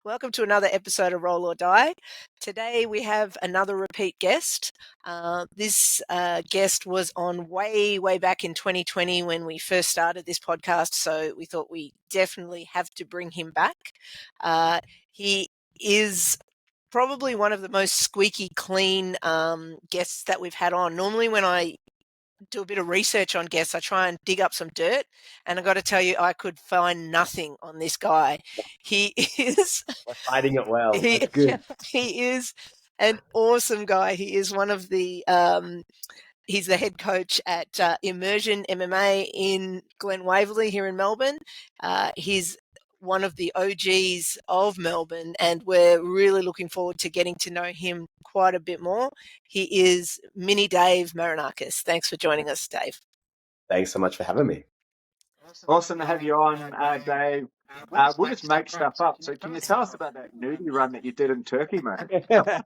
Welcome to another episode of Roll or Die. Today we have another repeat guest. This guest was on way back in 2020 when we first started this podcast, so we thought we definitely have to bring him back. He is probably one of the most squeaky clean guests that we've had on. Normally when I do a bit of research on guests, I try and dig up some dirt, and I got to tell you, I could find nothing on this guy. He is We're fighting it well. That's good. He is an awesome guy. He is one of the he's the head coach at Immersion MMA in Glen Waverley here in Melbourne. He's one of the OGs of Melbourne, and we're really looking forward to getting to know him quite a bit more. He is Mini Dave Marinakis. Thanks for joining us, Dave. Thanks so much for having me. Awesome to have you on, Dave. We'll just make stuff up. So can you tell us about that nudie run that you did in Turkey, mate? I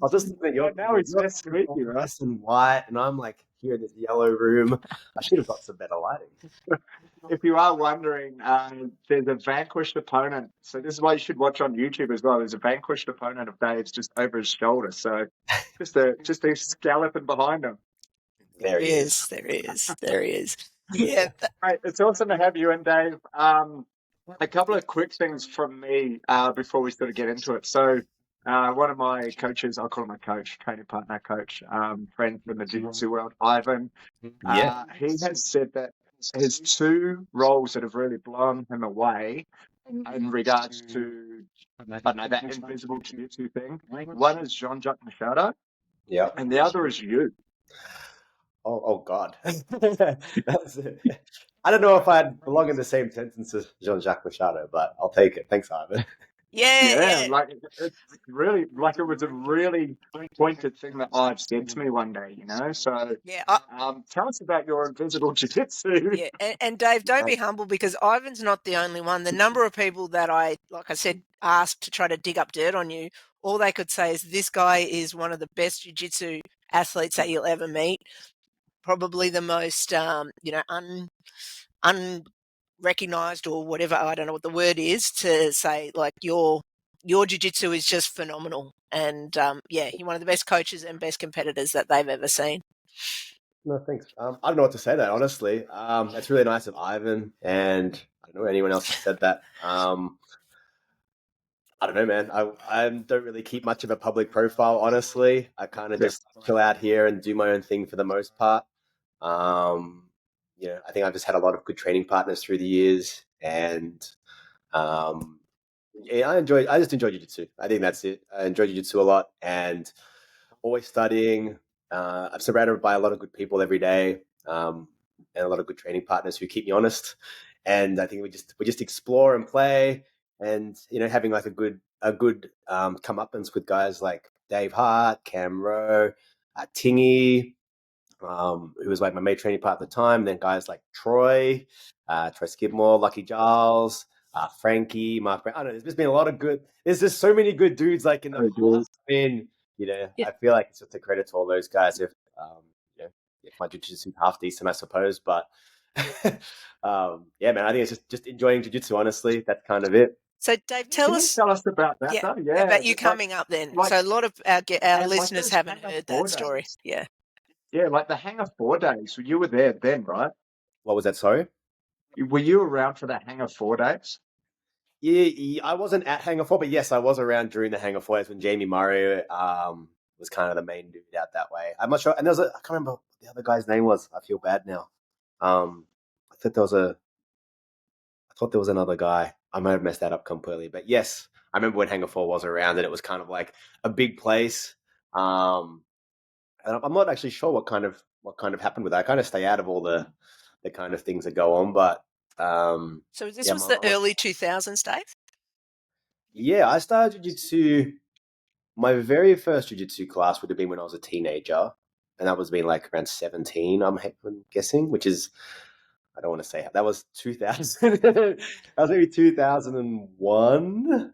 was just thinking that now it's just squeaky, right? Nice and white, and I'm like here in this yellow room. I should have got some better lighting. If you are wondering, there's a vanquished opponent. So this is why you should watch on YouTube as well. There's a vanquished opponent of Dave's just over his shoulder. So just a skeleton behind him. There he is. Yeah. Right, it's awesome to have you in, Dave. A couple of quick things from me before we sort of get into it. So one of my coaches, I'll call him my coach, training partner coach, friend from the jiu-jitsu world, Ivan, he has said that his two roles that have really blown him away in regards to, I don't know, that invisible jiu-jitsu thing. One is Jean-Jacques Machado, and the other is you. Oh God. That's it. I don't know if I'd belong in the same sentence as Jean-Jacques Machado, but I'll take it. Thanks, Ivan. Yeah. Like it's really like it was a really pointed thing that I've said to me one day, you know. So tell us about your invisible jiu-jitsu. Yeah, and Dave, don't be humble, because Ivan's not the only one. The number of people that like I said, asked to try to dig up dirt on you, all they could say is this guy is one of the best jiu-jitsu athletes that you'll ever meet. Probably the most, unrecognized or whatever, I don't know what the word is to say, like your jiu-jitsu is just phenomenal. And you're one of the best coaches and best competitors that they've ever seen. No, thanks. I don't know what to say there, honestly. That's really nice of Ivan, and I don't know anyone else who said that. I don't know, man. I don't really keep much of a public profile, honestly. I kind of just chill out here and do my own thing for the most part. I think I've just had a lot of good training partners through the years, and I just enjoy jiu-jitsu. I think that's it. I enjoy jiu-jitsu a lot, and always studying. I'm surrounded by a lot of good people every day, and a lot of good training partners who keep me honest. And I think we just explore and play, and having like a good comeuppance with guys like Dave Hart, Cam Rowe, Tingy, who was like my main training partner at the time. Then guys like Troy Skidmore, Lucky Giles, Frankie, Mark Brown. I don't know. There's just been a lot of good. There's just so many good dudes like in the past. I feel like it's just a credit to all those guys. If my jiu-jitsu is half decent, I suppose. But man, I think it's just enjoying jiu-jitsu. Honestly, that's kind of it. So, Dave, tell us about that. About you coming up then. So a lot of our listeners haven't heard that story. Yeah. Yeah, like the Hangar 4 days. You were there then, right? What was that? Sorry? Were you around for the Hangar 4 days? Yeah, I wasn't at Hangar 4, but yes, I was around during the Hangar 4 days when Jamie Murray was kind of the main dude out that way. I'm not sure. And I can't remember what the other guy's name was. I feel bad now. I thought there was another guy. I might have messed that up completely. But yes, I remember when Hangar 4 was around, and it was kind of like a big place. And I'm not actually sure what kind of happened with that. I kind of stay out of all the kind of things that go on. But so this was the early 2000s, Dave? Yeah, I started jiu-jitsu. My very first jiu-jitsu class would have been when I was a teenager, and that was being like around 17. I'm guessing, which is, I don't want to say that was 2000. That was maybe 2001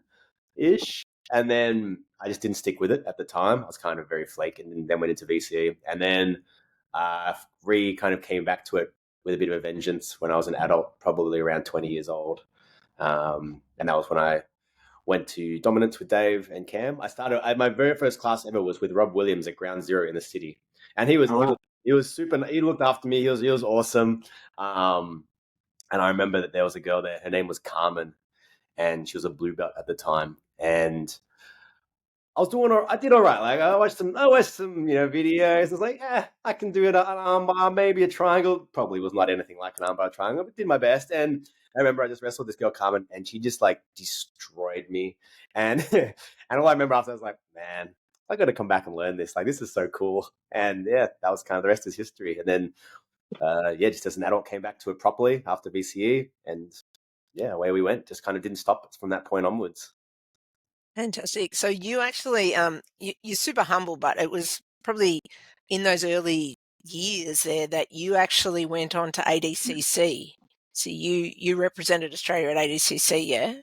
ish. And then I just didn't stick with it at the time. I was kind of very flaky, and then went into VC. And then kind of came back to it with a bit of a vengeance when I was an adult, probably around 20 years old. And that was when I went to Dominance with Dave and Cam. My very first class ever was with Rob Williams at Ground Zero in the city, and he was super. He looked after me. He was awesome. And I remember that there was a girl there. Her name was Carmen, and she was a blue belt at the time. And I did all right. Like I watched some, videos. I was like, yeah, I can do it. An armbar, maybe a triangle. Probably was not anything like an armbar triangle, but did my best. And I remember I just wrestled this girl Carmen, and she just like destroyed me. And and all I remember after I was like, man, I got to come back and learn this. Like this is so cool. And yeah, that was kind of the rest is history. And then just as an adult, came back to it properly after VCE, and yeah, away we went. Just kind of didn't stop from that point onwards. Fantastic. So you actually, you're super humble, but it was probably in those early years there that you actually went on to ADCC. So you represented Australia at ADCC, yeah?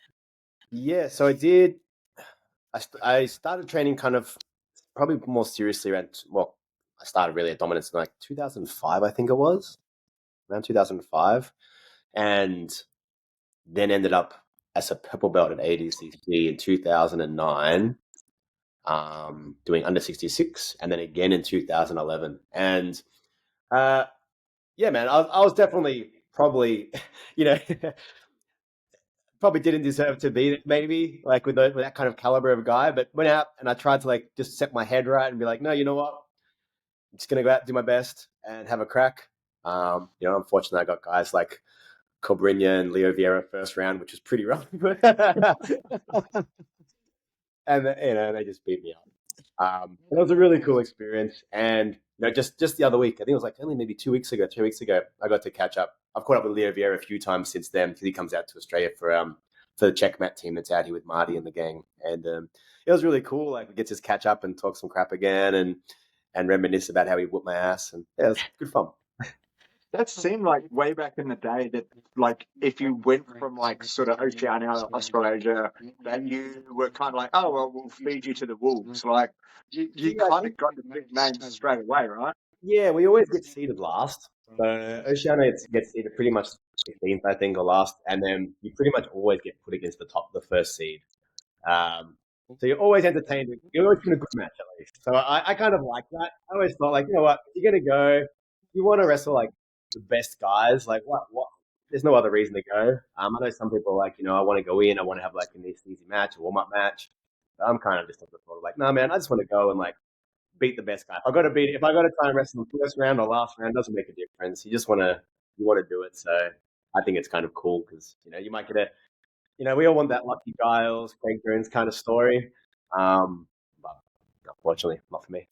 Yeah, so I did. I started training kind of probably more seriously I started really at Dominance in like 2005, I think it was, around 2005, and then ended up as a purple belt at ADCC in 2009, doing under 66, and then again in 2011. And yeah, man, I was definitely probably, probably didn't deserve to be maybe like with that kind of caliber of guy, but went out and I tried to like just set my head right and be like, no, you know what? I'm just gonna go out and do my best and have a crack. Unfortunately, I got guys like Cobrinha and Leo Vieira first round, which was pretty rough. And they just beat me up. It was a really cool experience. And just the other week, I think it was like only maybe 2 weeks ago, 3 weeks ago, I got to catch up. I've caught up with Leo Vieira a few times since then because he comes out to Australia for the Checkmat team that's out here with Marty and the gang. And it was really cool. Like we get to catch up and talk some crap again and reminisce about how he whooped my ass. And yeah, it was good fun. That seemed like way back in the day that, like, if you went from like sort of Oceania, Australasia, that you were kind of like, oh well, we'll feed you to the wolves. Like, you kind of got the big names straight away, right? Yeah, we always get seeded last. So Oceania gets seeded pretty much 15th, I think, or last, and then you pretty much always get put against the first seed. So you're always entertained. You're always in a good match at least. So I kind of like that. I always thought like, you know what, if you're gonna go, you want to wrestle like the best guys. Like what? There's no other reason to go. I know some people are like, I want to go in. I want to have like an easy match, a warm up match. But I'm kind of just of the thought of like, no, man, I just want to go and like beat the best guy. If I got to try and wrestle the first round or last round, doesn't make a difference. You want to do it. So I think it's kind of cool because you might get we all want that Lucky Giles, Craig Jones kind of story. But unfortunately, not for me.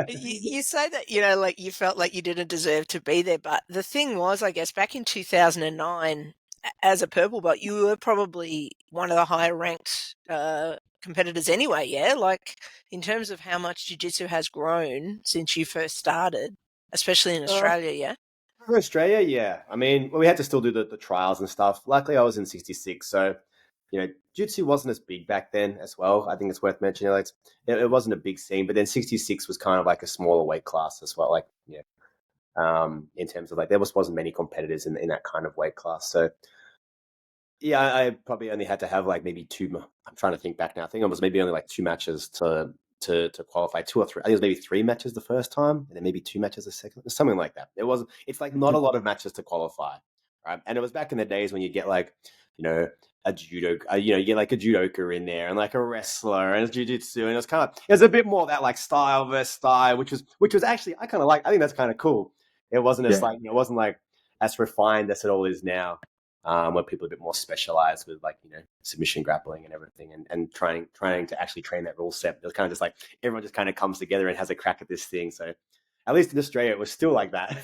You say that, like you felt like you didn't deserve to be there, but the thing was, I guess, back in 2009, as a purple belt, you were probably one of the higher ranked competitors anyway, yeah? Like, in terms of how much jiu-jitsu has grown since you first started, especially in Australia, yeah? For Australia, yeah. I mean, we had to still do the trials and stuff. Luckily, I was in 66, so jiu-jitsu wasn't as big back then as well. I think it's worth mentioning. Like, it wasn't a big scene, but then 66 was kind of like a smaller weight class as well. Like, in terms of like there wasn't many competitors in that kind of weight class. So yeah, I probably only had to have like maybe two. I'm trying to think back now. I think it was maybe only like 2 matches to qualify, 2 or 3. I think it was maybe 3 matches the first time, and then maybe 2 matches the second, something like that. It's like not a lot of matches to qualify, right? And it was back in the days when you get like, a judo, you get like a judoka in there and like a wrestler and a jiu-jitsu, and it was a bit more that like style versus style, which was actually I think that's kind of cool. It wasn't as like it wasn't like as refined as it all is now. Where people are a bit more specialized with like submission grappling and everything, and trying to actually train that rule set. It was kind of just like everyone just kind of comes together and has a crack at this thing. So at least in Australia, it was still like that.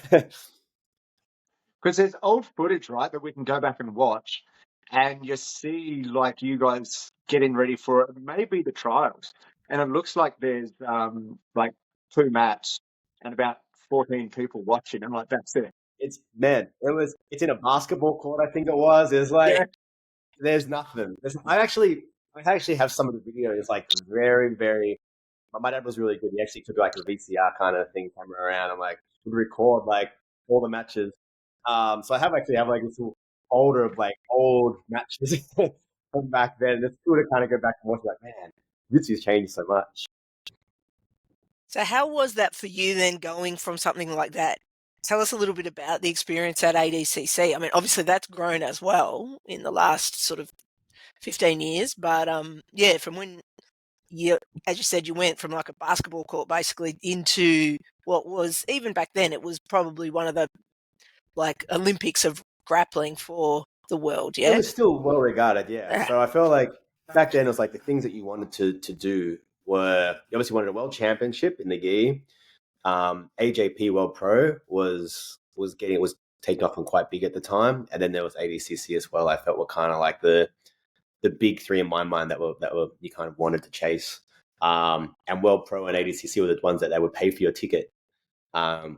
Because there's old footage, right, that we can go back and watch, and you see like you guys getting ready for maybe the trials, and it looks like there's like 2 mats and about 14 people watching, and like that's it. It's in a basketball court, I think it was. It's like there's nothing. I actually have some of the videos like very, very. My dad was really good. He actually took like a VCR kind of thing camera around and like would record like all the matches. So I have like this little folder of like old matches from back then. It's cool to kind of go back and watch. Like, man, jiu-jitsu's changed so much. So how was that for you then, going from something like that? Tell us a little bit about the experience at ADCC. I mean, obviously that's grown as well in the last sort of 15 years, but yeah, from when you, as you said, you went from like a basketball court basically into what was, even back then, it was probably one of the like Olympics of grappling for the world, It yeah? was still well regarded, yeah. So I felt like back then it was like the things that you wanted to do were, you obviously wanted a world championship in the gi. AJP World Pro was taking off and quite big at the time, and then there was ADCC as well. I felt were kind of like the big three in my mind that were you kind of wanted to chase. And World Pro and ADCC were the ones that they would pay for your ticket,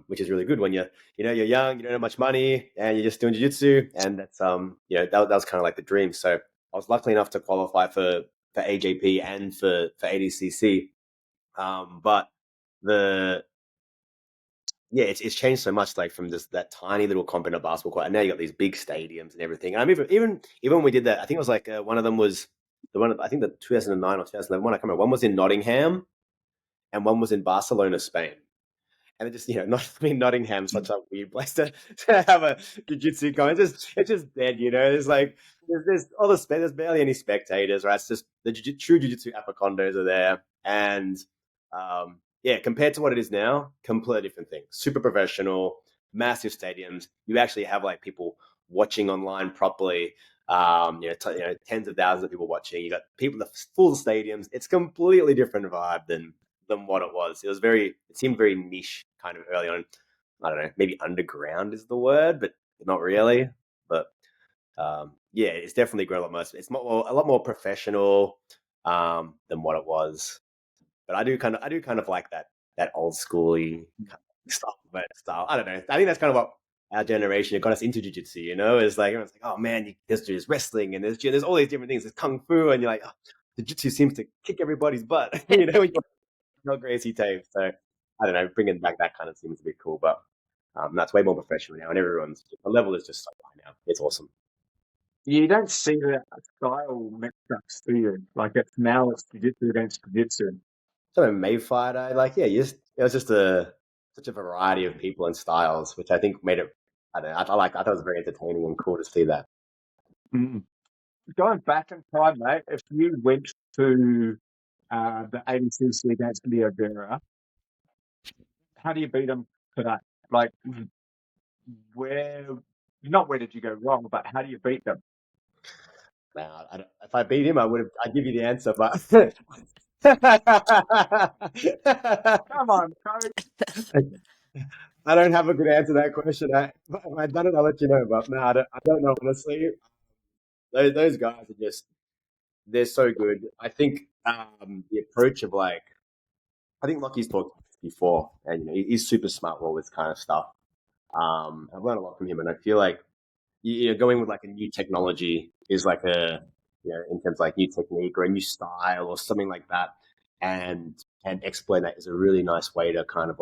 which is really good when you're young, you don't have much money, and you're just doing jiu-jitsu, and that's that was kind of like the dream. So I was lucky enough to qualify for AJP and for ADCC, but it's changed so much, like from just that tiny little comp in a basketball court, and now you got these big stadiums and everything. And I mean, even when we did that, I think it was like one of them was the one, I think the 2009 or 2011 one. I can't remember. One was in Nottingham, and one was in Barcelona, Spain. And it just, Nottingham's such a weird place to have a jiu-jitsu going. It's just dead, There's like, there's all there's barely any spectators, right? It's just the true jiu-jitsu apocondos are there. And compared to what it is now, completely different thing. Super professional, massive stadiums. You actually have like people watching online properly. Tens of thousands of people watching. You got people, the full stadiums. It's completely different vibe than what it was. It seemed very niche kind of early on. I don't know, maybe underground is the word, but not really. But it's definitely grown a lot more. It's a lot more professional than what it was. But I do kind of like that old schooly style. I don't know. I think that's kind of what our generation got us into jiu-jitsu, is like, everyone's like, oh man, there's wrestling and there's all these different things. There's kung fu, and you're like, oh, jiu-jitsu seems to kick everybody's butt, not Gracie tape. So I don't know, bringing back that kind of seems a bit cool, but that's way more professional now, and the level is just so high now. It's awesome. You don't see that style mix-ups, do you? Like it's jiu-jitsu against jiu-jitsu. So MMA fighter, it was just such a variety of people and styles, which I think made it. I don't know. I thought it was very entertaining and cool to see that. Mm. Going back in time, mate, if you went to the ADCC against Leo Vera, how do you beat him today? Like, where did you go wrong, but how do you beat them? Now, if I beat him, I'd give you the answer, but Come on, coach. I don't have a good answer to that question. If I've done it, I'll let you know. But no, I don't know, honestly. Those guys are they're so good. I think the approach of I think Lockie's talked before, and he's super smart with all this kind of stuff. I've learned a lot from him, and I feel like going with like a new technology is like in terms of like new technique or a new style or something like that, and explain that is a really nice way to kind of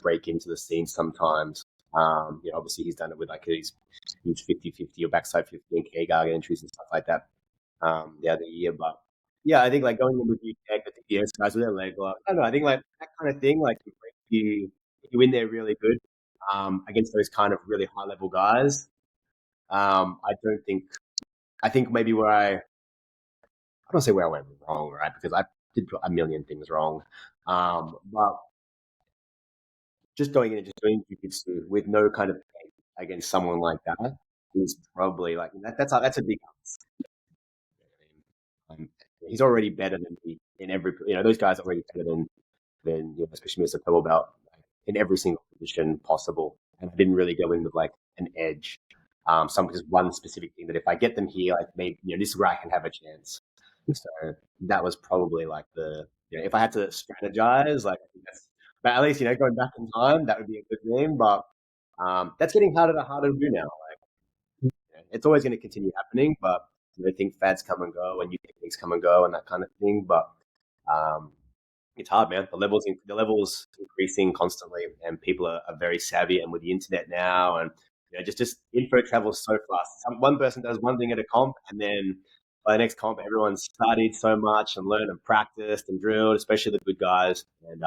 break into the scene sometimes. Obviously he's done it with like his huge 50-50 or backside 50 and K-Gargan entries and stuff like that the other year. But yeah, I think like going in with new tech, the DS guys with their leg lock, I don't know, I think like that kind of thing, like you in there really good against those kind of really high level guys. I think maybe I don't say where I went wrong, right? Because I did a million things wrong. But just going in and just doing jiu-jitsu with no kind of against someone like that is probably like that's a big. He's already better than me in every. Those guys are already better than especially as a purple belt in every single position possible. And I didn't really go in with like an edge. Just one specific thing that if I get them here, like maybe this is where I can have a chance. So that was probably like if I had to strategize, like but at least going back in time, that would be a good name. But that's getting harder to do now. Like it's always going to continue happening, but I think fads come and go and new techniques come and go and that kind of thing. But it's hard, man. The levels increasing constantly, and people are very savvy. And with the internet now, and just info travels so fast. One person does one thing at a comp, and then by the next comp, everyone's studied so much and learned and practiced and drilled, especially the good guys. And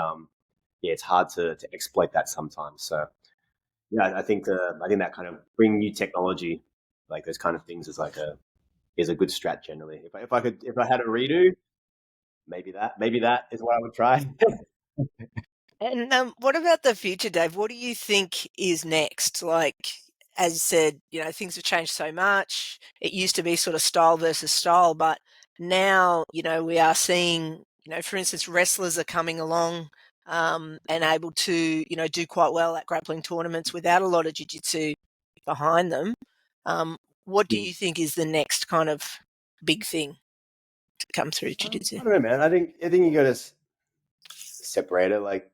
yeah, it's hard to exploit that sometimes. So yeah, I think that kind of bring new technology, like those kind of things, is a good strat generally. If I had a redo, maybe that is what I would try. And what about the future, Dave? What do you think is next? Like, as you said, things have changed so much. It used to be sort of style versus style, but now, we are seeing, for instance, wrestlers are coming along and able to, do quite well at grappling tournaments without a lot of jiu-jitsu behind them. What do you think is the next kind of big thing to come through jiu-jitsu? I don't know, man. I think you got to separate it. Like,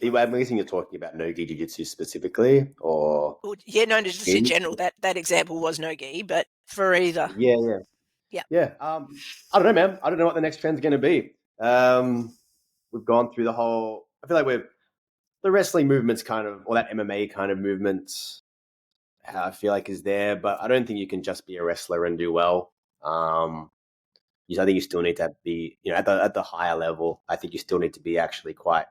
I'm guessing you're talking about no-gi jiu-jitsu specifically, or Well, yeah, no, just in general. That example was no gi, but for either. Yeah. I don't know, man. I don't know what the next trend's going to be. We've gone through the whole. I feel like the wrestling movement's kind of, or that MMA kind of movement, I feel like is there, but I don't think you can just be a wrestler and do well. I think you still need to be, at the higher level. I think you still need to be actually quite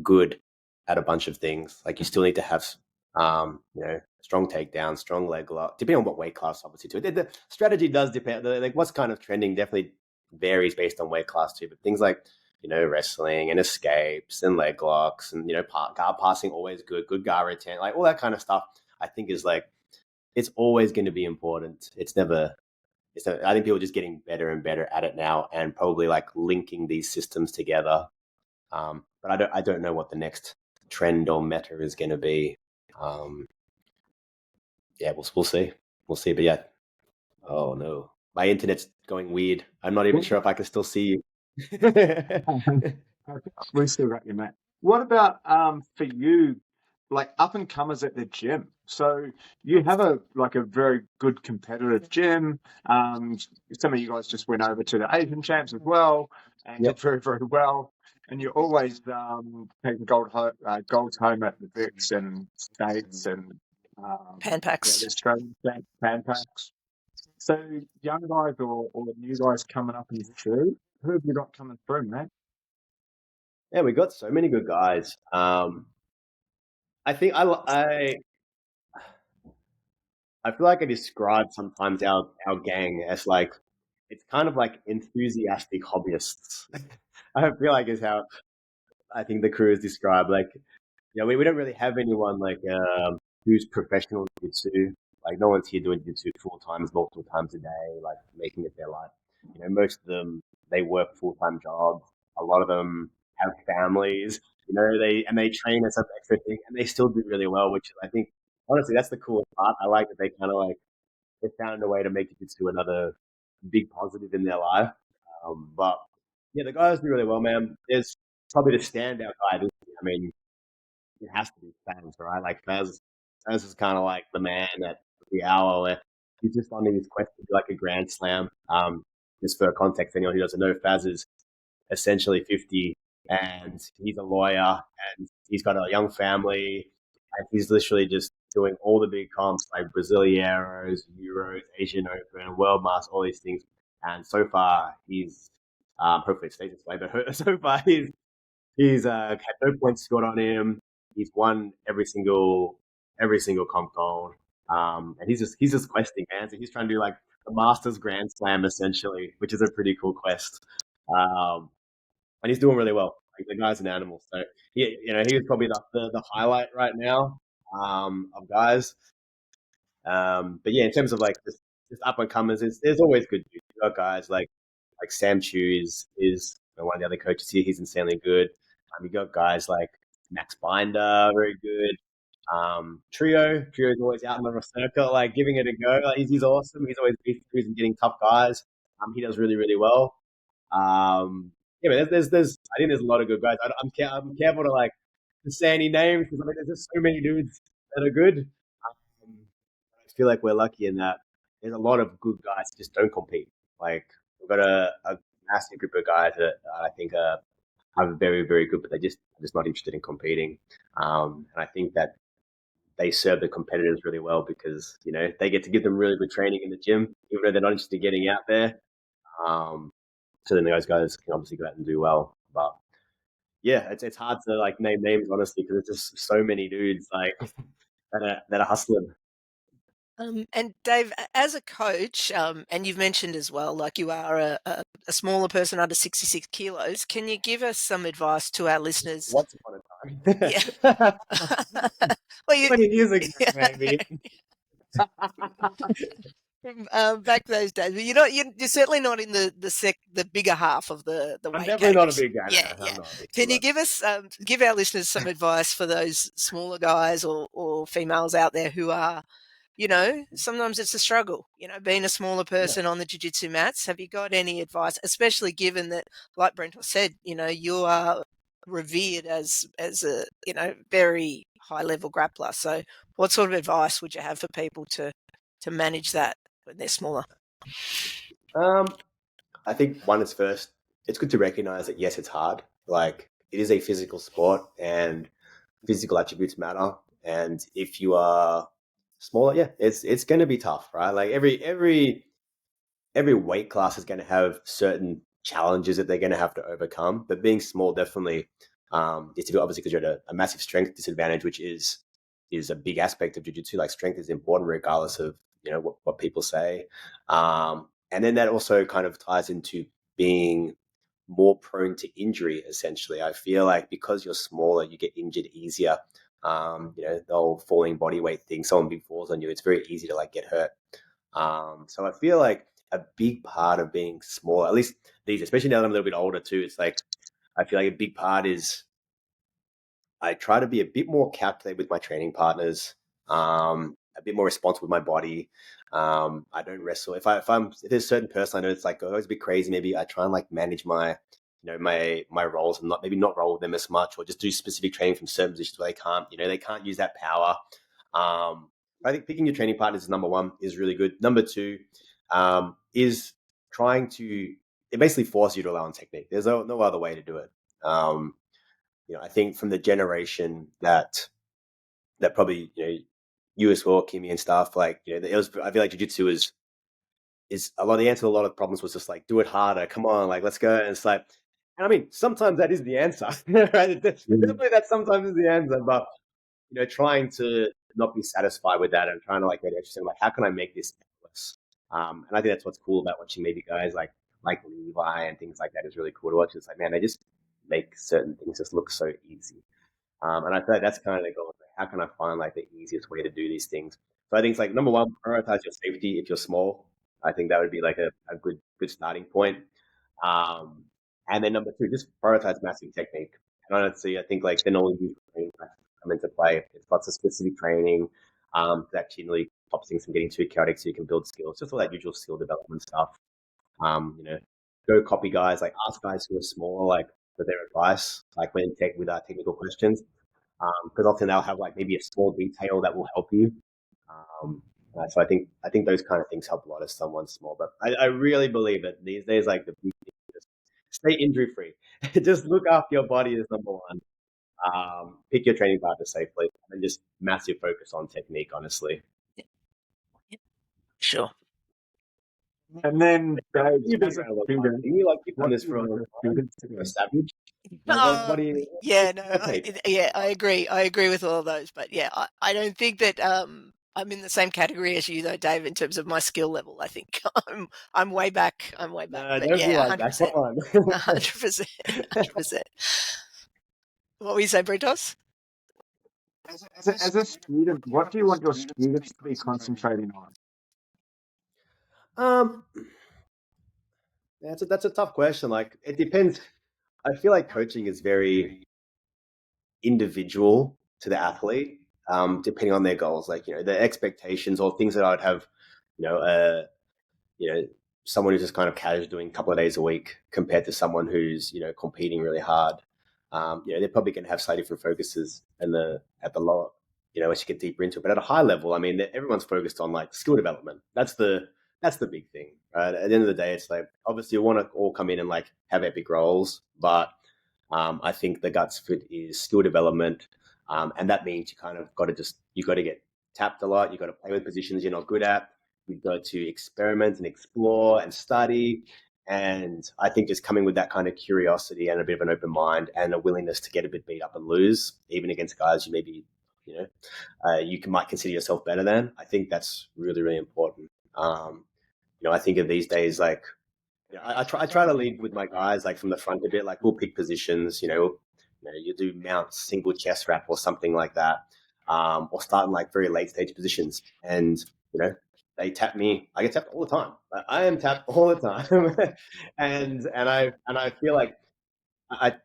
good at a bunch of things. Like you still need to have, strong takedown, strong leg lock, depending on what weight class, obviously, too. The strategy does depend. Like what's kind of trending definitely varies based on weight class, too. But things like, wrestling and escapes and leg locks and, guard passing, always good guard retain, like all that kind of stuff, I think is like, it's always going to be important. I think people are just getting better and better at it now, and probably like linking these systems together. But I don't know what the next trend or meta is going to be. Yeah, we'll see. We'll see. But yeah, oh no, my internet's going weird. I'm not even sure if I can still see you. We still got you, mate. What about for you, like up and comers at the gym? So you have a very good competitive gym. Some of you guys just went over to the Asian champs as well and did very, very well. And you're always taking golds home at the Vics and States and Pan packs. Australian pan packs. So young guys or new guys coming up in through, who have you got coming through, mate? Yeah, we got so many good guys. I think I feel like I describe sometimes our gang as like, it's kind of like enthusiastic hobbyists. I feel like is how I think the crew is described. Like, we don't really have anyone like who's professional jiu-jitsu. Like, no one's here doing jiu-jitsu full time, multiple times a day, like making it their life. Most of them, they work full-time jobs. A lot of them have families. They train as an extra thing, and they still do really well. Which I think, honestly, that's the coolest part. I like that they kind of like they found a way to make jiu-jitsu another big positive in their life. But yeah, the guys do really well, man. There's probably the standout guy. I mean, it has to be Faz, right? Like Faz is kind of like the man at the hour where he's just on his quest to do like a grand slam. Just for context, anyone who doesn't know, Faz is essentially 50 and he's a lawyer and he's got a young family and he's literally just doing all the big comps like Brasileiros, Euros, Asian Open, World Master, all these things. And so far he's hopefully it stays this way, but so far he's had no points scored on him. He's won every single comp gold. And he's just questing, man. So he's trying to do like the Masters Grand Slam essentially, which is a pretty cool quest. And he's doing really well. Like, the guy's an animal. So he was probably the highlight right now of guys. But yeah, in terms of like just up and comers, there's always good dudes. You got guys like Sam Chu is one of the other coaches here. He's insanely good. You got guys like Max Binder, very good. Trio's always out in the circle, like giving it a go. Like, he's awesome. He's always beating throughs and getting tough guys. He does really, really well. Yeah, but there's I think there's a lot of good guys. I'm careful to say any names because there's just so many dudes that are good. I feel like we're lucky in that there's a lot of good guys that just don't compete. Like, we've got a massive group of guys that I think are very, very good, but they're just not interested in competing. And I think that they serve the competitors really well because, you know, they get to give them really good training in the gym, even though they're not interested in getting out there. So then those guys can obviously go out and do well. But yeah, it's hard to like name names honestly because there's just so many dudes like that are hustling. And Dave, as a coach, and you've mentioned as well, like you are a smaller person under 66 kilos, can you give us some advice to our listeners? Once upon a time. Yeah. Well, 20 years ago, maybe. Back those days, but you're certainly not in the bigger half of the I'm weight definitely not a category. big guy. Yeah, No, yeah. I'm not a big Can you fella. give us give our listeners some advice for those smaller guys or females out there who are, you know, sometimes it's a struggle, you know, being a smaller person on the jiu-jitsu mats? Have you got any advice, especially given that, like Brent said, you know, you are revered as a, you know, very high level grappler. So what sort of advice would you have for people to manage that when they're smaller? I think one is first, it's good to recognize that yes, it's hard. Like it is a physical sport and physical attributes matter. And if you are smaller, yeah, it's going to be tough, right? Like every weight class is going to have certain challenges that they're going to have to overcome. But being small definitely is difficult, obviously, because you're at a massive strength disadvantage, which is a big aspect of jiu-jitsu. Like strength is important regardless of, you know, what people say. And then that also kind of ties into being more prone to injury, essentially. I feel like because you're smaller, you get injured easier. You know, the whole falling body weight thing, someone big falls on you, it's very easy to like get hurt. So I feel like a big part of being small, at least these, especially now that I'm a little bit older too, it's like I feel like a big part is I try to be a bit more calculated with my training partners, a bit more responsible with my body. I don't wrestle. If there's a certain person I know it's like always a bit crazy, maybe I try and like manage my, you know, my roles and not roll with them as much, or just do specific training from certain positions where they can't use that power. I think picking your training partners is number one, is really good. Number two, is trying to, it basically forces you to rely on technique. There's no other way to do it. You know, I think from the generation that probably, you know, you as well, Kimmy and stuff, like, you know, I feel like jiu-jitsu is a lot of the answer to a lot of problems was just like, do it harder. Come on, like, let's go. And it's like, and I mean, sometimes that is the answer, right? Definitely that sometimes is the answer, but, you know, trying to not be satisfied with that and trying to like get interesting, like, how can I make this effortless? And I think that's what's cool about watching maybe guys like Levi and things like that is really cool to watch. It's like, man, they just make certain things just look so easy. And I feel like that's kind of the goal. Like, how can I find like the easiest way to do these things? So I think it's like number one, prioritize your safety if you're small. I think that would be like a good starting point. Um, and then number two, just prioritize massive technique. And honestly, I think like then all you training come into play. It's lots of specific training that actually really stops things from getting too chaotic, so you can build skills. Just all that usual skill development stuff. You know, go copy guys, like ask guys who are smaller, like for their advice, like when with our technical questions, because often they'll have like maybe a small detail that will help you. So I think those kind of things help a lot as someone small. But I really believe that these days, like the big thing is just stay injury free. Just look after your body is number one. Pick your training partner safely, and just massive focus on technique. Honestly, Sure. And then, Dave, you've been as a around a long time. student, You've done what this do you for a want long your time. students to You're a do? savage. What do you? Yeah, no, What's your take? yeah, I agree with all of those, but yeah, I don't think that I'm in the same category as you though, Dave, in terms of my skill level. I think I'm way back. No, But don't be yeah, like that. Come 100%, on. 100%, 100%. What were you saying, Britos? As a student, what do you want your students to be concentrating on? Um, that's a tough question. Like, it depends. I feel like coaching is very individual to the athlete, depending on their goals. Like, you know, their expectations or things that I would have, you know, you know, someone who's just kind of casual doing a couple of days a week compared to someone who's, you know, competing really hard. You know, they're probably going to have slightly different focuses at the lower, you know, as you get deeper into it. But at a high level, I mean, everyone's focused on like skill development. That's the big thing, right? At the end of the day, it's like obviously you want to all come in and like have epic roles, but I think the guts fit is skill development, and that means you kind of got to just You've got to get tapped a lot. You've got to play with positions you're not good at. You've got to experiment and explore and study. And I think just coming with that kind of curiosity and a bit of an open mind and a willingness to get a bit beat up and lose, even against guys you maybe, might consider yourself better than. I think that's really, really important. I think of these days, like, I try to lead with my guys, like from the front a bit, like we'll pick positions, you do mount single chest wrap or something like that, or start in like very late stage positions. And, they tap me. I get tapped all the time. I am tapped all the time. and I feel like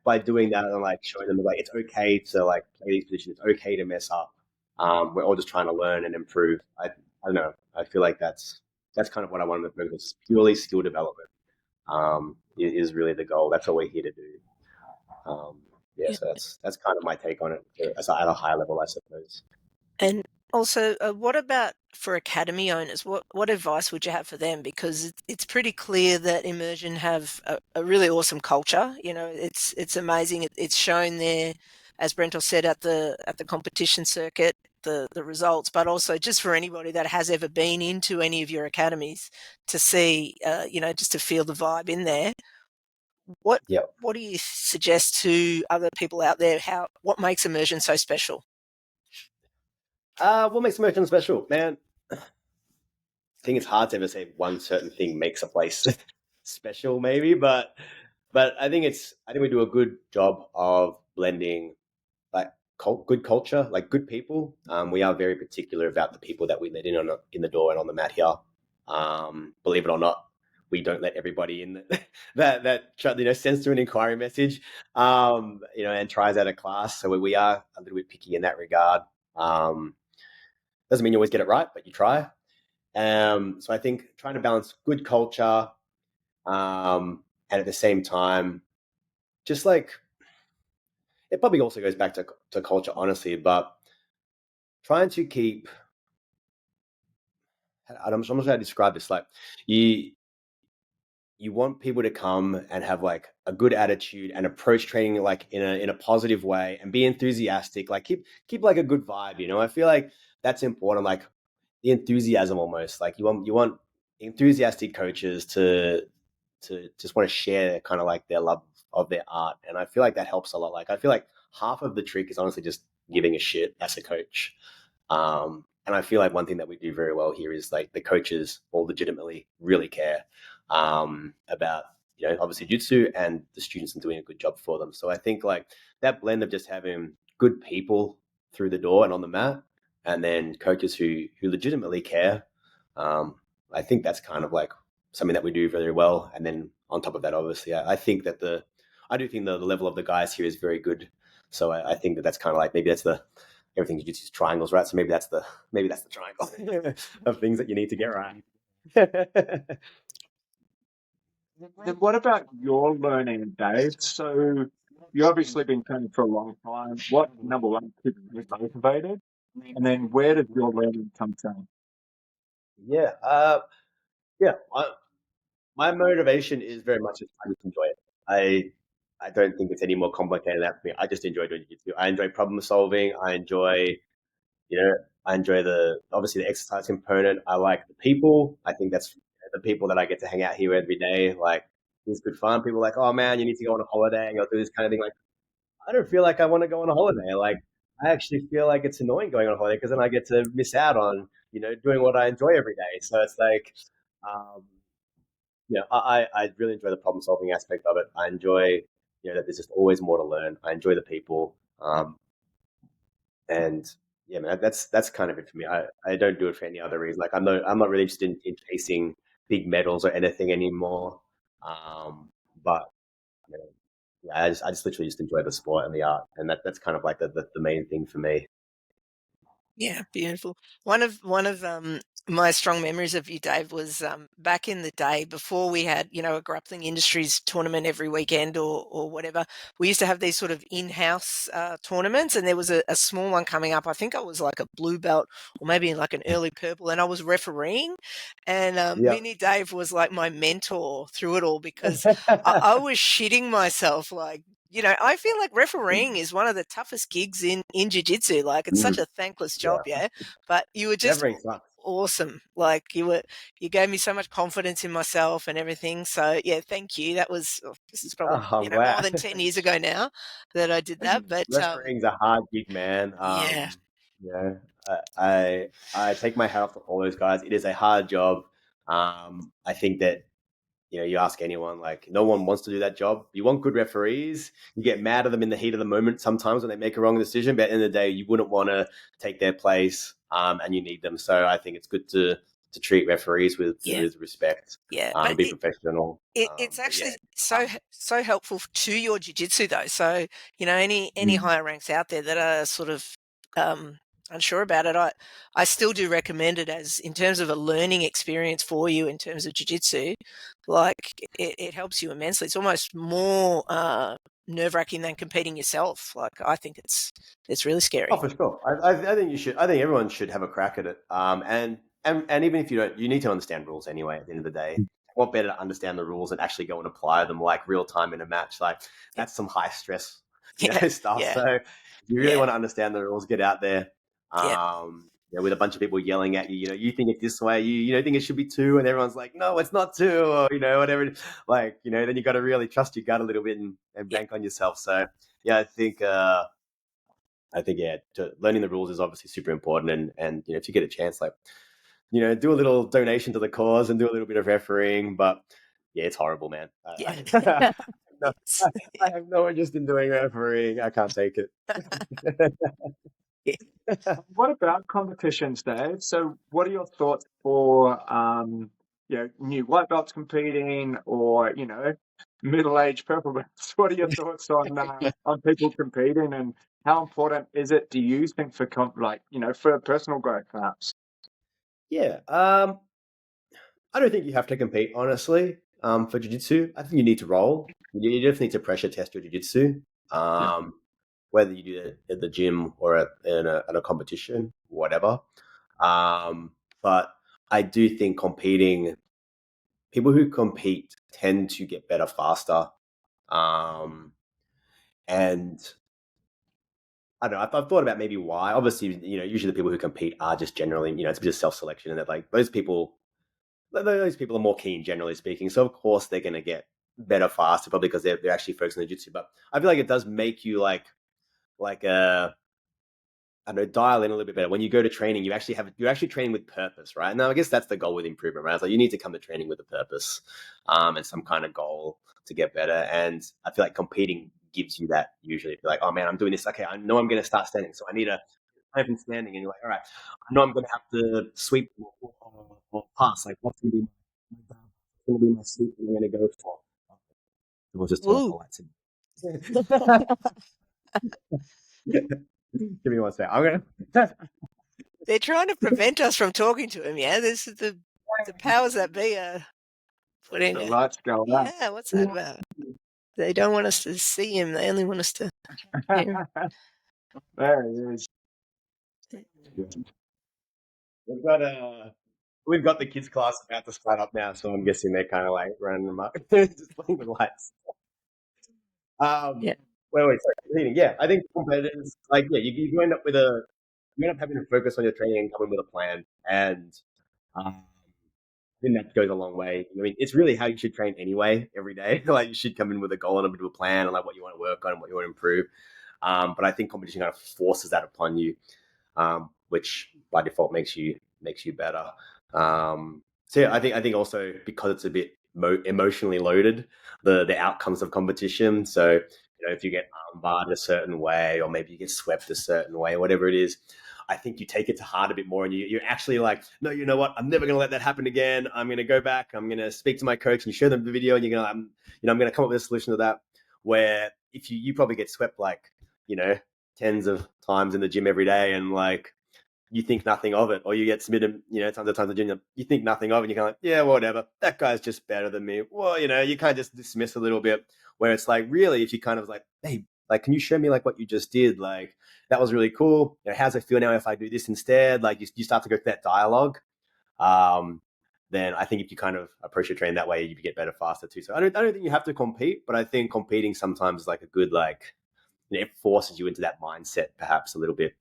by doing that and like showing them like it's okay to like play these positions, it's okay to mess up. We're all just trying to learn and improve. I don't know. I feel like that's kind of what I wanted to focus. Purely skill development is really the goal. That's what we're here to do. So that's kind of my take on it at a high level, I suppose. And also, what about for academy owners? What advice would you have for them? Because it's pretty clear that Immersion have a really awesome culture. It's amazing. It's shown there, as Brental said, at the competition circuit, the results, but also just for anybody that has ever been into any of your academies to see, just to feel the vibe in there. What do you suggest to other people out there? What makes Immersion so special? What makes Immersion special, man? I think it's hard to ever say one certain thing makes a place special, maybe, but I think we do a good job of blending like good culture, like good people. We are very particular about the people that we let in the door and on the mat here. Believe it or not, we don't let everybody in that sends through an inquiry message, and tries out a class. So we are a little bit picky in that regard. Doesn't mean you always get it right, but you try. So I think trying to balance good culture, and at the same time, just like it probably also goes back to culture, honestly, but trying to keep. I'm not sure how to describe this. Like you want people to come and have like a good attitude and approach training like in a positive way and be enthusiastic. Like keep like a good vibe. I feel like that's important. Like the enthusiasm almost. Like you want enthusiastic coaches to just want to share kind of like their love of their art, and I feel like that helps a lot. Like I feel like half of the trick is honestly just giving a shit as a coach. And I feel like one thing that we do very well here is like the coaches all legitimately really care about, obviously jitsu, and the students are doing a good job for them. So I think like that blend of just having good people through the door and on the mat, and then coaches who legitimately care. I think that's kind of like something that we do very well. And then on top of that, obviously, I think that I do think the level of the guys here is very good. So I think that's kind of like, maybe that's everything you just use triangles, right? So maybe that's the triangle of things that you need to get right. Then what about your learning, Dave? So you've obviously been training for a long time. What, number one, keeps you motivated? And then where does your learning come from? Yeah. My motivation is very much I just enjoy it. I don't think it's any more complicated than that for me. I just enjoy doing jiu-jitsu. I enjoy problem solving. I enjoy obviously the exercise component. I like the people. I think that's the people that I get to hang out here every day. Like, it's good fun. People are like, oh man, you need to go on a holiday and go do this kind of thing. Like, I don't feel like I want to go on a holiday. Like, I actually feel like it's annoying going on a holiday because then I get to miss out on, doing what I enjoy every day. So it's like, um, I really enjoy the problem solving aspect of it. I enjoy, that there's just always more to learn. I enjoy the people. And yeah, man, that's kind of it for me. I don't do it for any other reason. Like I'm not really interested in chasing big medals or anything anymore. But I just literally just enjoy the sport and the art, and that's kind of like the main thing for me. Yeah, beautiful. One of my strong memories of you, Dave, was back in the day before we had, a grappling industries tournament every weekend or whatever. We used to have these sort of in-house tournaments, and there was a small one coming up. I think I was like a blue belt or maybe like an early purple, and I was refereeing. And Mini Dave was like my mentor through it all because I was shitting myself like I feel like refereeing is one of the toughest gigs in jiu-jitsu. Like, it's such a thankless job, yeah. But you were just Refereeing sucks. awesome. Like, you gave me so much confidence in myself and everything. So yeah, thank you. This is probably I'm more glad. than 10 years ago now that I did that. But Refereeing's a hard gig, man. yeah, You know, I take my hat off to all those guys. It is a hard job. I think that you ask anyone, like, no one wants to do that job. You want good referees. You get mad at them in the heat of the moment sometimes when they make a wrong decision, but at the end of the day, you wouldn't want to take their place, and you need them. So I think it's good to treat referees with respect. yeah. But Be professional. it's actually so helpful to your jiu-jitsu though. So any higher ranks out there that are sort of unsure about it, I still do recommend it as in terms of a learning experience for you in terms of jiu-jitsu. Like, it helps you immensely. It's almost more nerve-wracking than competing yourself. Like, I think it's really scary. Oh, for sure. I think you should. I think everyone should have a crack at it. And even if you don't, you need to understand rules anyway. At the end of the day, what better to understand the rules and actually go and apply them like real time in a match? Like, that's some high stress, stuff. Yeah. So if you really want to understand the rules, get out there. Yeah. With a bunch of people yelling at you, you think it's this way, you think it should be 2, and everyone's like, no, it's not 2, or whatever. Like, then you got to really trust your gut a little bit and bank on yourself. So yeah, I think learning the rules is obviously super important, and if you get a chance, like, do a little donation to the cause and do a little bit of refereeing. But yeah, it's horrible, man. Yeah. I have no interest in doing refereeing. I can't take it. What about competitions, Dave? So what are your thoughts for new white belts competing, or middle-aged purple belts? What are your thoughts on people competing, and how important is it, do you think, for for personal growth, perhaps? Yeah. I don't think you have to compete, honestly, for jiu-jitsu. I think you need to roll. You definitely need to pressure test your jiu-jitsu, whether you do it at the gym or at a competition, whatever. But I do think people who compete tend to get better faster. And I don't know, I've thought about maybe why. Obviously, usually the people who compete are just generally, it's a bit of self-selection, and that, like, those people are more keen, generally speaking. So of course they're going to get better faster, probably because they're actually focused on the jiu-jitsu. But I feel like it does make you like I don't know, dial in a little bit better. When you go to training, you're actually training with purpose, right? Now, I guess that's the goal with improvement, right? It's like you need to come to training with a purpose, and some kind of goal to get better. And I feel like competing gives you that usually. If you're like, oh man, I'm doing this. Okay, I know I'm going to start standing, so I need a I've been standing, and you're like, all right, I know I'm going to have to sweep or pass. Like, what's going to be my sweep I'm going to go for? We'll just turn off the lights. Give me one sec. I'm gonna. They're trying to prevent us from talking to him. Yeah, this is the powers that be are putting. The lights go out. Yeah, what's that about? They don't want us to see him. They only want us to hear him. There he is. We've got the kids' class about to start up now, so I'm guessing they're kind of like running them up, just playing the lights. Yeah. Wait, sorry. Yeah, I think competitors, like, you end up having to focus on your training and come in with a plan, and I think that goes a long way. I mean, it's really how you should train anyway, every day. Like, you should come in with a goal and a bit of a plan, and like what you want to work on and what you want to improve. But I think competition kind of forces that upon you, which by default makes you better. So yeah, I think also because it's a bit emotionally loaded, the outcomes of competition. So if you get armbarred a certain way, or maybe you get swept a certain way, whatever it is, I think you take it to heart a bit more, and you're actually like, no, you know what? I'm never going to let that happen again. I'm going to go back. I'm going to speak to my coach, and you show them the video, and you're going to, I'm going to come up with a solution to that. Where if you probably get swept like, tens of times in the gym every day, and like, you think nothing of it, or you get submitted, tons of times in the gym, you think nothing of it, and you're kind of like, yeah, whatever, that guy's just better than me. Well, you kind of just dismiss a little bit, where it's like, really, if you kind of like, hey, like, can you show me like what you just did? Like, that was really cool. How's it feel now if I do this instead? Like, you start to go through that dialogue. then I think if you kind of approach your training that way, you get better faster too. So I don't think you have to compete, but I think competing sometimes is like a good, like, it forces you into that mindset perhaps a little bit.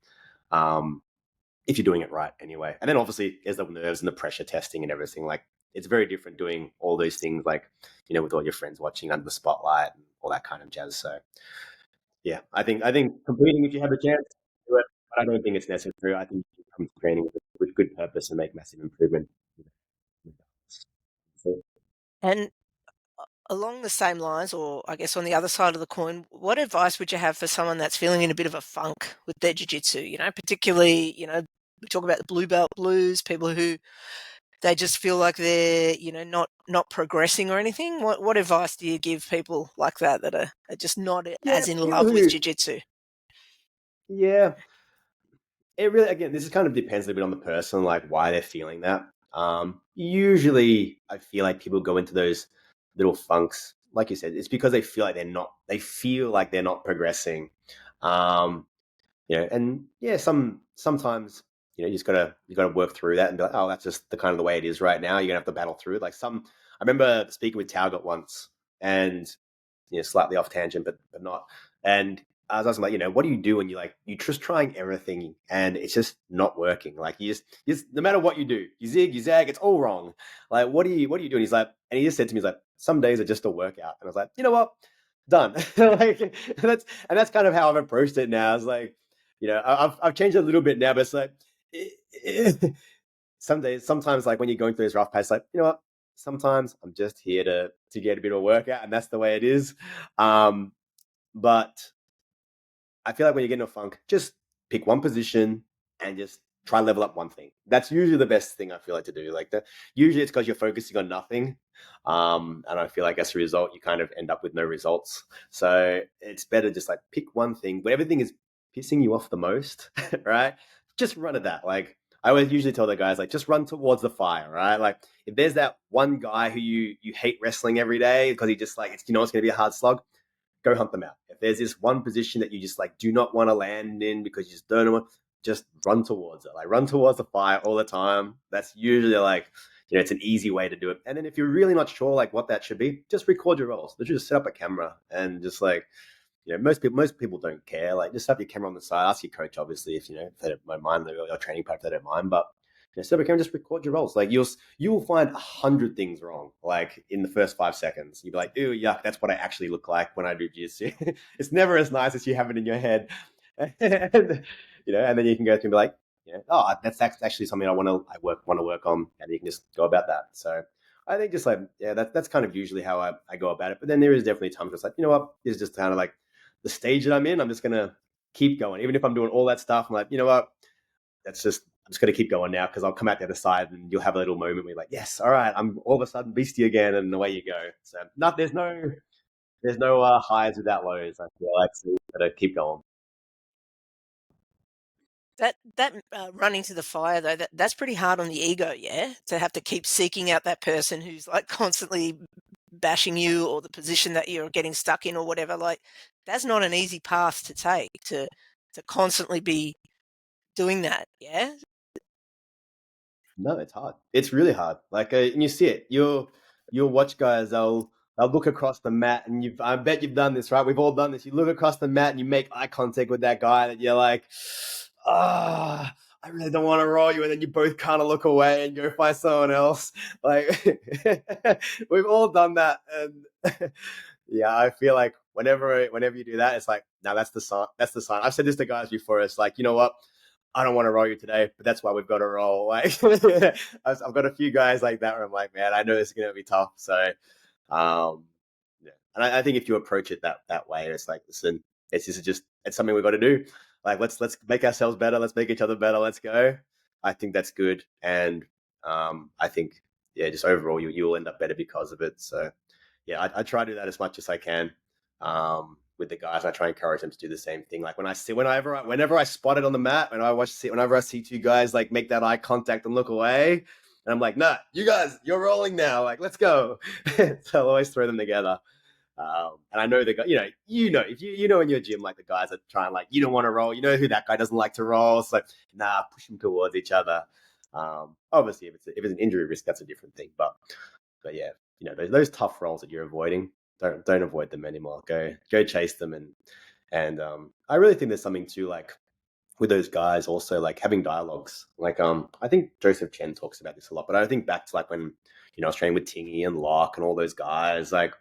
If you're doing it right anyway. And then obviously there's the nerves and the pressure testing and everything. Like, it's very different doing all those things, like, with all your friends watching under the spotlight and all that kind of jazz. So yeah, I think competing, if you have a chance, do it, but I don't think it's necessary. I think you come to training with good purpose and make massive improvement. So, And along the same lines, or I guess on the other side of the coin, what advice would you have for someone that's feeling in a bit of a funk with their jiu-jitsu? Particularly, we talk about the blue belt blues, people who they just feel like they're, not progressing or anything. What advice do you give people like that are just not yeah, as in people love with who, jiu-jitsu? yeah, it really, again, this kind of depends a little bit on the person, like why they're feeling that. Usually I feel like people go into those little funks, like you said, it's because they feel like they're not progressing. Um, and yeah, sometimes, you gotta work through that and be like, oh, that's just the kind of the way it is right now. You're gonna have to battle through it. I remember speaking with Talgot once, and slightly off tangent, but not. And I was asking, like, what do you do when you're just trying everything and it's just not working? Like, you just no matter what you do, you zig, you zag, it's all wrong. Like, what are you doing? He's like, and he just said to me, he's like, some days are just a workout. And I was like, you know what? Done. Like, that's kind of how I've approached it now. It's like, I've changed it a little bit now, but it's like, sometimes like when you're going through this rough patch, like, you know what? Sometimes I'm just here to get a bit of a workout, and that's the way it is. But I feel like when you get in a funk, just pick one position and just try level up one thing. That's usually the best thing I feel like to do. Like that, usually it's because you're focusing on nothing. And I feel like as a result, you kind of end up with no results. So it's better just like pick one thing. Whatever thing is pissing you off the most, right? Just run at that. Like, I always usually tell the guys, like, just run towards the fire, right? Like, if there's that one guy who you hate wrestling every day because he just like, it's going to be a hard slog, go hunt them out. If there's this one position that you just like do not want to land in because you just don't know, just run towards it. Like, run towards the fire all the time. That's usually like, it's an easy way to do it. And then if you're really not sure like what that should be, just record your rolls. Just set up a camera and just like, most people don't care. Like, just have your camera on the side. Ask your coach, obviously, if if they don't mind, your training partner if they don't mind. But set up a camera, just record your rolls. Like, you will find 100 things wrong. Like, in the first 5 seconds, you'll be like, "Ew, yuck, that's what I actually look like when I do jiu-jitsu." It's never as nice as you have it in your head, and, and then you can go through and be like, "Oh, that's actually something I want to work on," and you can just go about that. So I think just like, that's kind of usually how I go about it. But then there is definitely times where it's like, you know what, this is just kind of like the stage that I'm in. I'm just gonna keep going, even if I'm doing all that stuff. I'm like, you know what, I'm just gonna keep going now, because I'll come out the other side and you'll have a little moment where you're like, yes, all right, I'm all of a sudden beastie again, and away you go. So there's no highs without lows. I feel like, so you gotta keep going. That running to the fire though, that's pretty hard on the ego, yeah? To have to keep seeking out that person who's like constantly bashing you, or the position that you're getting stuck in or whatever. Like, that's not an easy path to take, to constantly be doing that, yeah? No, it's hard. It's really hard. Like, and you see it. You'll watch guys. They'll look across the mat, and I bet you've done this, right? We've all done this. You look across the mat and you make eye contact with that guy that you're like, I really don't want to roll you, and then you both kind of look away and go find someone else. Like, we've all done that, and yeah, I feel like whenever you do that, it's like, no, that's the sign. That's the sign. I've said this to guys before. It's like, you know what? I don't want to roll you today, but that's why we've got to roll. Like, I've got a few guys like that where I'm like, man, I know this is going to be tough. So, yeah. And I think if you approach it that way, it's like, listen, it's something we've got to do. Like, let's make ourselves better. Let's make each other better. Let's go. I think that's good. And I think, just overall, you'll end up better because of it. So, yeah, I try to do that as much as I can. With the guys, I try and encourage them to do the same thing. Like, whenever I spot it on the mat, whenever I see two guys like make that eye contact and look away, and I'm like, nah, you guys, you're rolling now. Like, let's go. So I'll always throw them together. And I know the guy, if you in your gym, like the guys that try and like, you don't want to roll, who that guy doesn't like to roll. It's like, nah, push them towards each other. Obviously, if it's an injury risk, that's a different thing. But yeah, those tough roles that you're avoiding, don't avoid them anymore. Go chase them, and I really think there's something to like with those guys also like having dialogues. Like I think Joseph Chen talks about this a lot, but I think back to like when I was training with Tingy and Locke and all those guys, like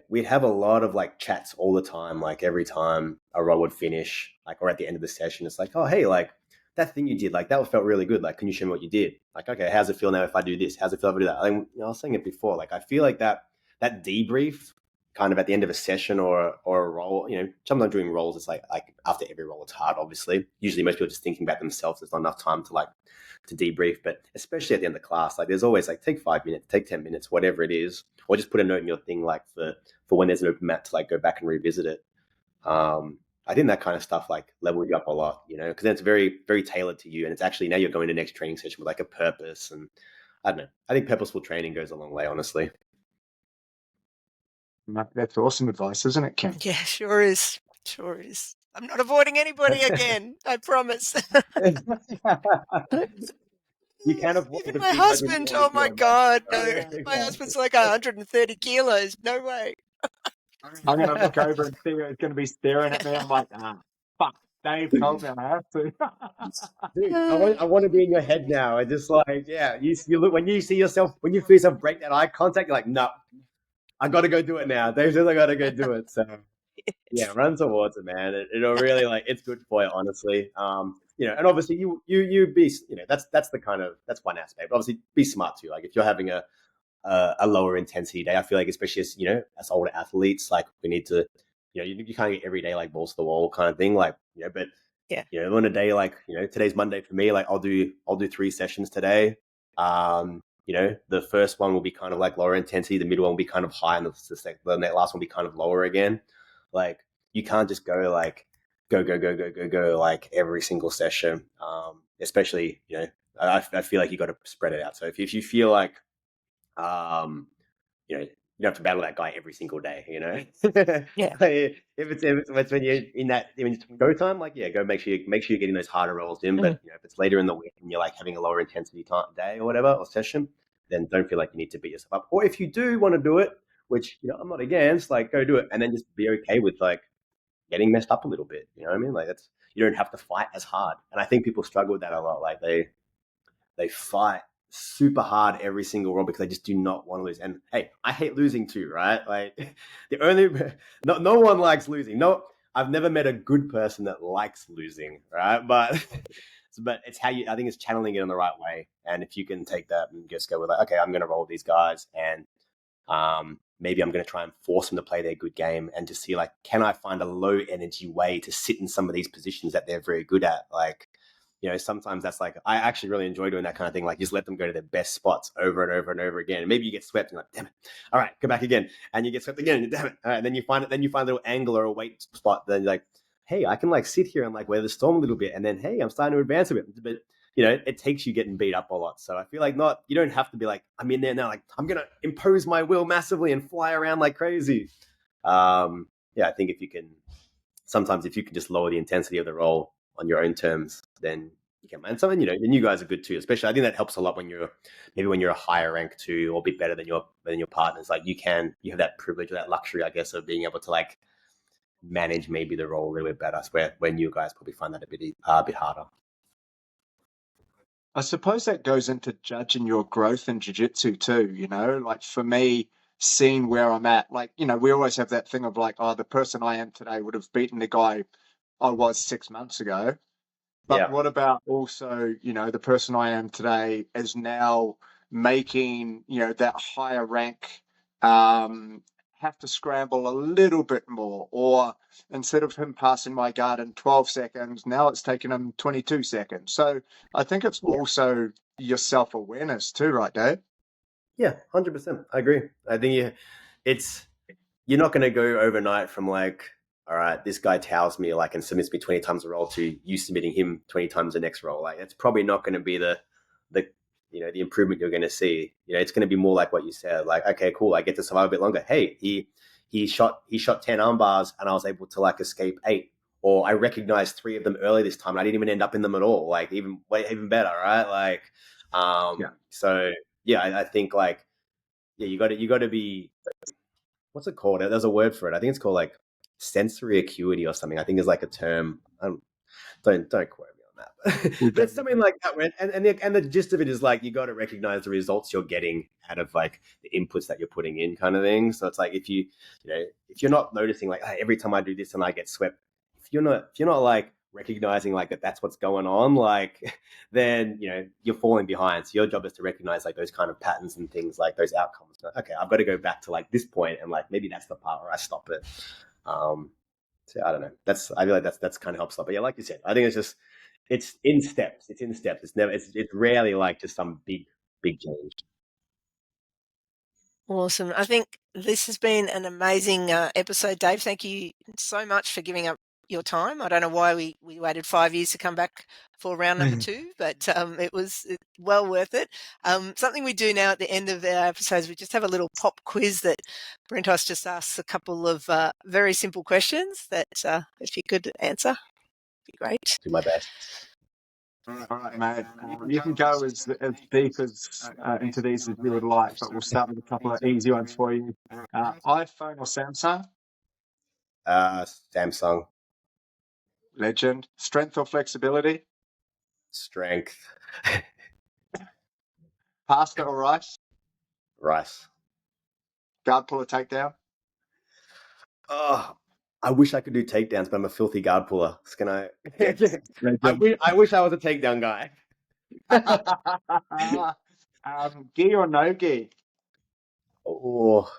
we'd have a lot of like chats all the time, like every time a roll would finish, like or at the end of the session, it's like, oh hey, like that thing you did, like that felt really good. Like, can you show me what you did? Like, okay, how's it feel now if I do this? How's it feel if I do that? Like, I was saying it before. Like, I feel like that debrief, kind of at the end of a session or a roll. Sometimes doing rolls, it's like after every roll, it's hard. Obviously, usually most people are just thinking about themselves. There's not enough time to debrief. But especially at the end of the class, like there's always like take 5 minutes, take 10 minutes, whatever it is, or just put a note in your thing like for when there's an open mat to like go back and revisit it. I think that kind of stuff like levels you up a lot, because then it's very, very tailored to you. And it's actually now you're going to the next training session with like a purpose. And I don't know. I think purposeful training goes a long way, honestly. That's awesome advice, isn't it, Kim? Yeah, sure is. Sure is. I'm not avoiding anybody again. I promise. You can't avoid even my husband. Oh my God, no! Right? My husband's like 130 kilos. No way. I'm going to look over and see who's going to be staring at me. I'm like, fuck, Dave told me I have to. Dude, I want to be in your head now. I just like, yeah, you look, when you see yourself, when you feel yourself break that eye contact, you're like, no, I got to go do it now. Dave says I got to go do it. So yeah, run towards it, man. It'll really like, it's good for you, honestly. And obviously you be, that's one aspect. But obviously be smart too. Like if you're having a lower intensity day, I feel like especially as older athletes, like we need to, you can't get every day like balls to the wall kind of thing, like but yeah, on a day like today's Monday for me, like I'll do 3 sessions today. The first one will be kind of like lower intensity, the middle one will be kind of high, and the last one will be kind of lower again. Like you can't just go like go like every single session, especially I feel like you got to spread it out. So if you feel like you don't have to battle that guy every single day, Yeah. if it's when you're in that go time, like go make sure you're getting those harder rolls in. But if it's later in the week and you're like having a lower intensity day or whatever or session, then don't feel like you need to beat yourself up. Or if you do want to do it, which I'm not against, like go do it, and then just be okay with like getting messed up a little bit. You know what I mean? Like that's, you don't have to fight as hard. And I think people struggle with that a lot. Like they fight super hard every single roll because they just do not want to lose. And hey, I hate losing too, right? Like no one likes losing. No, I've never met a good person that likes losing, right? But it's how I think it's channeling it in the right way. And if you can take that and just go with like, okay, I'm going to roll with these guys, and maybe I'm going to try and force them to play their good game and just see like, can I find a low energy way to sit in some of these positions that they're very good at? Like, sometimes that's like, I actually really enjoy doing that kind of thing. Like just let them go to their best spots over and over and over again. And maybe you get swept and you're like, damn it. All right, go back again. And you get swept again. And damn it. All right, and then you find a little angle or a weight spot. Then you're like, hey, I can like sit here and like weather the storm a little bit. And then, hey, I'm starting to advance a bit. But, it takes you getting beat up a lot. So I feel like you don't have to be like, I'm in there now. Like I'm going to impose my will massively and fly around like crazy. I think if you can just lower the intensity of the roll on your own terms, then you can. And something, and you guys are good too. Especially, I think that helps a lot when you're a higher rank too, or a bit better than your partners. Like you have that privilege or that luxury, I guess, of being able to like manage maybe the role a little bit better. When you guys probably find that a bit harder. I suppose that goes into judging your growth in jiu-jitsu too, like for me, seeing where I'm at, like, we always have that thing of like, oh, the person I am today would have beaten the guy I was 6 months ago. But what about also, the person I am today is now making, that higher rank have to scramble a little bit more, or instead of him passing my guard in 12 seconds, now it's taking him 22 seconds. So I think it's also your self-awareness too, right, Dave? Yeah, 100%. I agree. I think you're not going to go overnight from like, all right, this guy towels me like and submits me 20 times a roll to you submitting him 20 times the next roll. Like it's probably not going to be the the improvement you're going to see. It's going to be more like what you said. Like, okay, cool, I get to survive a bit longer. Hey, he shot 10 arm bars and I was able to like escape 8. or I recognized 3 of them early this time and I didn't even end up in them at all. Like even better, right? Like, so yeah, I think like, yeah, you got to be, what's it called? There's a word for it. I think it's called like sensory acuity or something. I think is like a term. Don't quote me on that. But it's something like that. And the gist of it is like you got to recognize the results you're getting out of like the inputs that you're putting in, kind of thing. So it's like if you're not noticing like, hey, every time I do this and I get swept, if you're not like recognizing like that's what's going on, like then you're falling behind. So your job is to recognize like those kind of patterns and things, like those outcomes. Okay, I've got to go back to like this point and like maybe that's the part where I stop it. So I don't know. I feel like that's kind of helps. But yeah, like you said, I think it's in steps. It's in steps. It's rarely like just some big change. Awesome. I think this has been an amazing episode, Dave. Thank you so much for giving up your time. I don't know why we waited 5 years to come back for round number 2, but it was well worth it. Something we do now at the end of our episodes, we just have a little pop quiz that Brentos just asks a couple of very simple questions that if you could answer, it'd be great. Do my best. All right, mate. You can go as deep as into these as you would like, but we'll start with a couple of easy ones for you. iPhone or Samsung? Samsung. Legend. Strength or flexibility? Strength. Pasta or rice? Rice. Guard pull or takedown? Oh, I wish I could do takedowns, but I'm a filthy guard puller. I wish I was a takedown guy. Gi or no gi? Oh,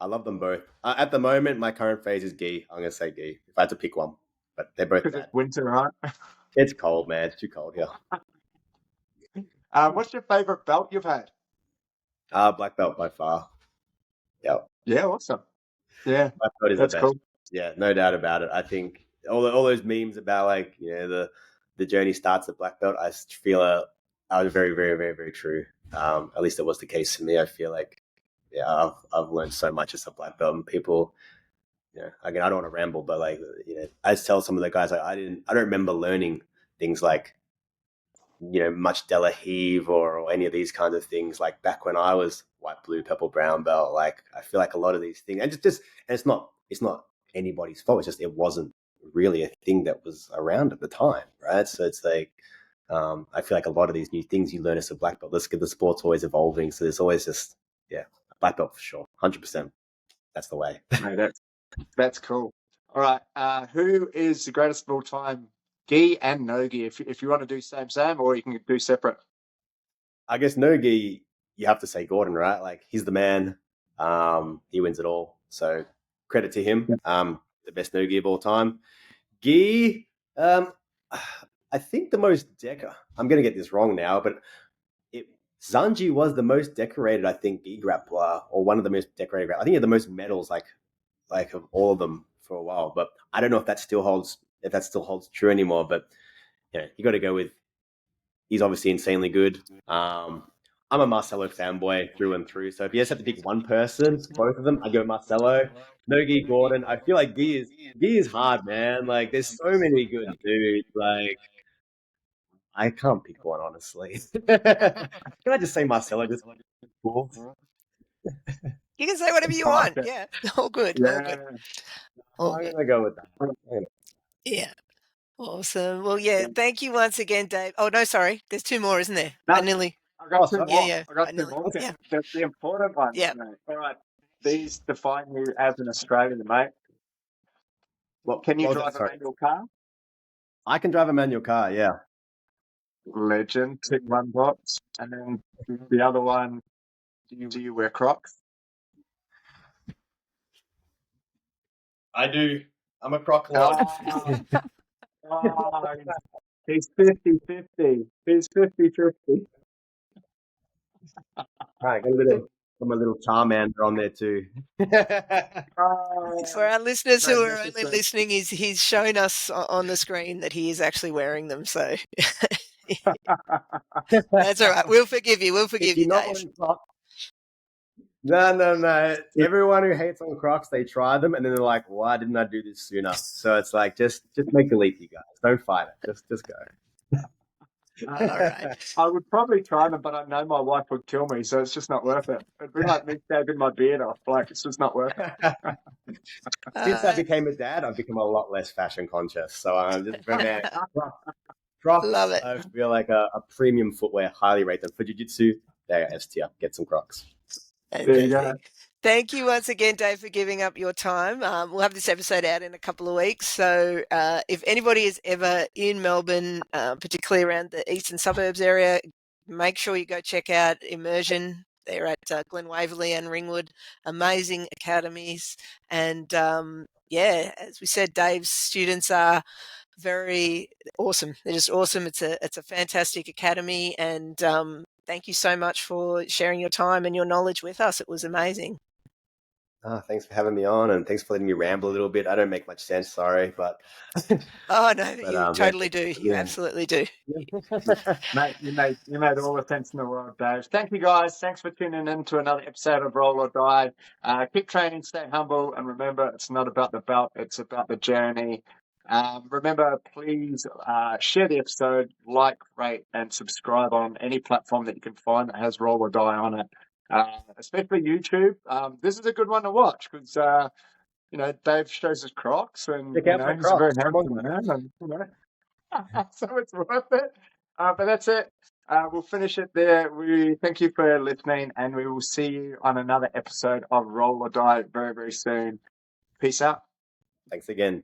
I love them both. At the moment, my current phase is gi. I'm gonna say gi if I had to pick one, but they're both bad. It's winter, right? It's cold, man. It's too cold here. What's your favorite belt you've had? Black belt by far. Yep. Yeah, awesome. Yeah, Black belt is that's the best. cool. Yeah, no doubt about it. I think all those memes about like the journey starts at black belt. I feel are very, very, very, very true. At least it was the case for me. I feel like I've learned so much as a black belt, and people. Again, I don't want to ramble, but like I just tell some of the guys like I don't remember learning things like much De La Heave or any of these kinds of things like back when I was white, blue, purple, brown belt. Like I feel like a lot of these things, and it's not anybody's fault. It's just it wasn't really a thing that was around at the time, right? So it's like I feel like a lot of these new things you learn as a black belt. The sport's always evolving, so there's always just black belt for sure, 100%. That's the way. Mate, that's cool. All right, who is the greatest of all time? Gi and no gi. If you want to do same, or you can do separate. I guess no gi, you have to say Gordon, right? Like he's the man. He wins it all. So credit to him. The best no gi of all time. Gi, I think the most I'm going to get this wrong now, but Zanji was the most decorated, I think, gi grappler, or one of the most decorated. I think he had the most medals, like of all of them for a while. But I don't know if that still holds true anymore. But you got to go with. He's obviously insanely good. I'm a Marcelo fanboy through and through. So if you just have to pick one person, both of them, I go Marcelo. No gi Gordon. I feel like gi is hard, man. Like there's so many good dudes. Like I can't pick one, honestly. Can I just say Marcelo? Just cool. You can say whatever you want. Yeah, all good. Yeah. All good. I'm going to go with that. Yeah. Awesome. Well, yeah, thank you once again, Dave. Oh, no, sorry. There's 2 more, isn't there? No, I nearly. I got 2 more. Yeah. I got 2 more. Yeah. That's the important one. Yeah. Mate. All right. These define you as an Australian, mate. Can you drive a manual car? I can drive a manual car, yeah. Legend, tick one box. And then the other one, do you wear Crocs? I do. I'm a Croc lord. He's 50-50. He's 50-50. All right, got my little Charmander on there too. For our listeners who are only listening, he's shown us on the screen that he is actually wearing them. So that's all right. We'll forgive you. We'll forgive you, Dave. No. Everyone who hates on Crocs, they try them and then they're like, why didn't I do this sooner? So it's like, just make the leap, you guys. Don't fight it. Just go. All right. I would probably try them, but I know my wife would kill me, so it's just not worth it. It'd be like me shaving my beard off. Like, it's just not worth it. Since I became a dad, I've become a lot less fashion conscious. So I'm just, man, Crocs, Love it. I feel like a premium footwear, highly rate them. For jiu-jitsu, they're S tier. Get some Crocs. There you go. Thank you once again, Dave, for giving up your time. We'll have this episode out in a couple of weeks. So if anybody is ever in Melbourne, particularly around the eastern suburbs area, make sure you go check out Immersion. They're at Glen Waverley and Ringwood. Amazing academies. And as we said, Dave's students are very awesome. They're just awesome. It's a fantastic academy. And thank you so much for sharing your time and your knowledge with us. It was amazing. Thanks for having me on, and thanks for letting me ramble a little bit. I don't make much sense, sorry, but oh no, you totally do. You absolutely do. Mate, you made all the sense in the world, Dave. Thank you, guys. Thanks for tuning in to another episode of Roll or Die. Keep training, stay humble, and remember, it's not about the belt; it's about the journey. Remember, please share the episode, like, rate, and subscribe on any platform that you can find that has Roll or Die on it. Especially YouTube. This is a good one to watch because Dave shows his Crocs and he's a very handsome man, and so it's worth it. But that's it. We'll finish it there. We thank you for listening, and we will see you on another episode of Roll or Die very, very soon. Peace out. Thanks again.